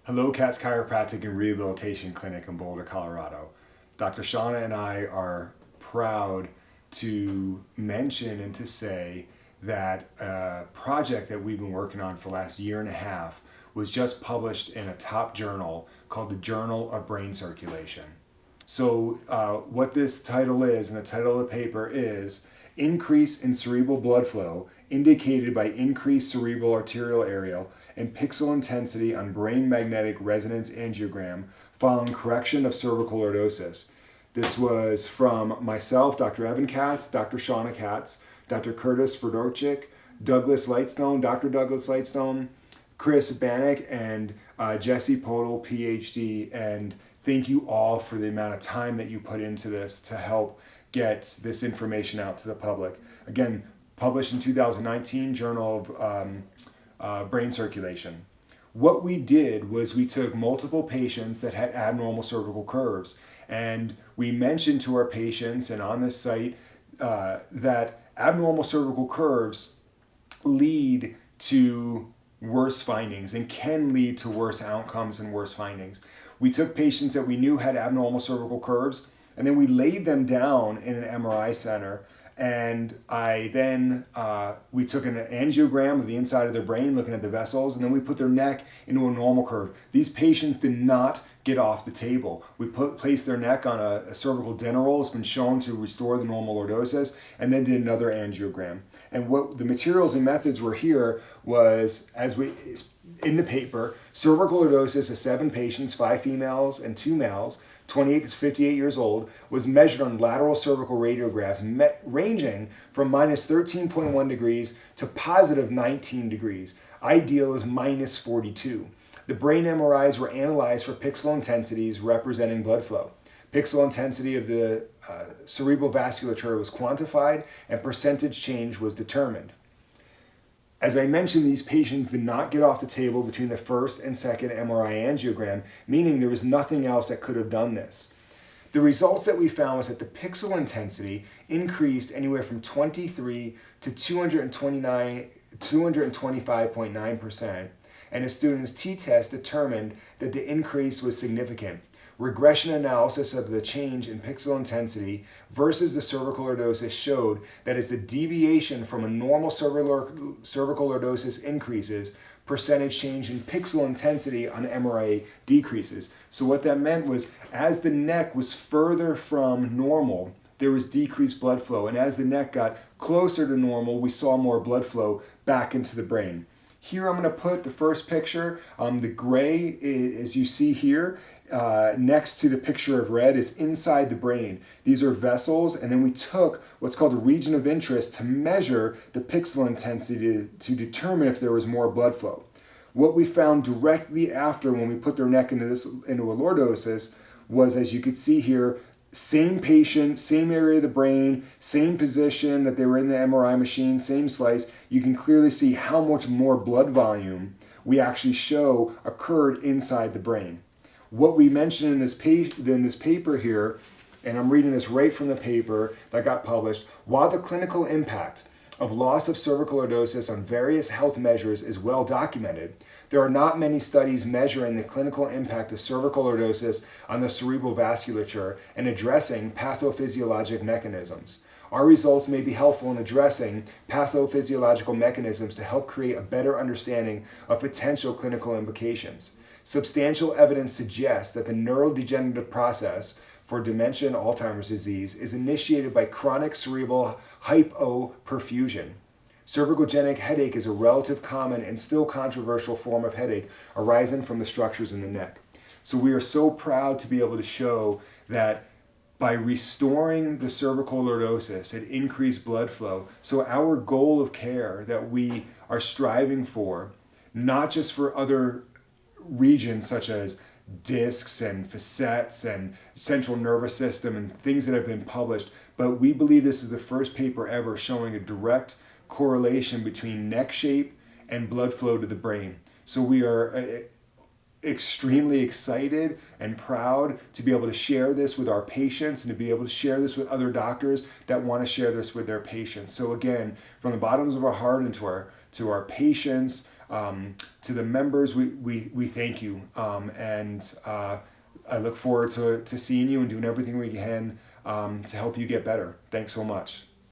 Hello, Katz Chiropractic and Rehabilitation Clinic in Boulder, Colorado. Dr. Shauna and I are proud to mention and to say that a project that we've been working on for the last year and a half was just published in a top journal called the Journal of Brain Circulation. So what this title is, and the title of the paper is Increase in Cerebral Blood Flow Indicated by Increased Cerebral Arterial Area and Pixel Intensity on Brain Magnetic Resonance Angiogram Following Correction of Cervical Lordosis. This was from myself, Dr. Evan Katz, Dr. Shauna Katz, Dr. Curtis Fedorchik, Douglas Lightstone, Dr. Douglas Lightstone, Chris Bannock, and Jesse Podol, PhD. And thank you all for the amount of time that you put into this to help get this information out to the public. Again, published in 2019, Journal of Brain Circulation. What we did was we took multiple patients that had abnormal cervical curves, and we mentioned to our patients and on this site that abnormal cervical curves lead to worse findings and can lead to worse outcomes and worse findings. We took patients that we knew had abnormal cervical curves, and then we laid them down in an MRI center, and we took an angiogram of the inside of their brain looking at the vessels, and then we put their neck into a normal curve. These patients did not get off the table. We placed their neck on a cervical dinner roll. It's been shown to restore the normal lordosis, and then did another angiogram. And what the materials and methods were here was, in the paper, cervical lordosis of 7 patients, 5 females and 2 males, 28 to 58 years old, was measured on lateral cervical radiographs ranging from minus 13.1 degrees to positive 19 degrees. Ideal is minus 42. The brain MRIs were analyzed for pixel intensities representing blood flow. Pixel intensity of the cerebral vasculature was quantified and percentage change was determined. As I mentioned, these patients did not get off the table between the first and second MRI angiogram, meaning there was nothing else that could have done this. The results that we found was that the pixel intensity increased anywhere from 23 to 225.9%, and a student's t-test determined that the increase was significant. Regression analysis of the change in pixel intensity versus the cervical lordosis showed that as the deviation from a normal cervical lordosis increases, percentage change in pixel intensity on MRI decreases. So what that meant was, as the neck was further from normal, there was decreased blood flow, and as the neck got closer to normal, we saw more blood flow back into the brain. Here I'm going to put the first picture. The gray, as you see here, next to the picture of red, is inside the brain. These are vessels, and then we took what's called a region of interest to measure the pixel intensity to determine if there was more blood flow. What we found directly after, when we put their neck into a lordosis, was, as you could see here, same patient, same area of the brain, same position that they were in the MRI machine, same slice. You can clearly see how much more blood volume we actually show occurred inside the brain. What we mentioned in this paper here, and I'm reading this right from the paper that got published, while the clinical impact of loss of cervical lordosis on various health measures is well documented, there are not many studies measuring the clinical impact of cervical lordosis on the cerebral vasculature and addressing pathophysiologic mechanisms. Our results may be helpful in addressing pathophysiological mechanisms to help create a better understanding of potential clinical implications. Substantial evidence suggests that the neurodegenerative process for dementia and Alzheimer's disease is initiated by chronic cerebral hypoperfusion. Cervicogenic headache is a relative common and still controversial form of headache arising from the structures in the neck. So we are so proud to be able to show that by restoring the cervical lordosis, it increased blood flow. So our goal of care that we are striving for, not just for other regions such as discs and facets and central nervous system and things that have been published, but we believe this is the first paper ever showing a direct correlation between neck shape and blood flow to the brain. So we are extremely excited and proud to be able to share this with our patients and to be able to share this with other doctors that want to share this with their patients. So again, from the bottoms of our heart and to our patients, To the members, we thank you, and I look forward to seeing you and doing everything we can to help you get better. Thanks so much.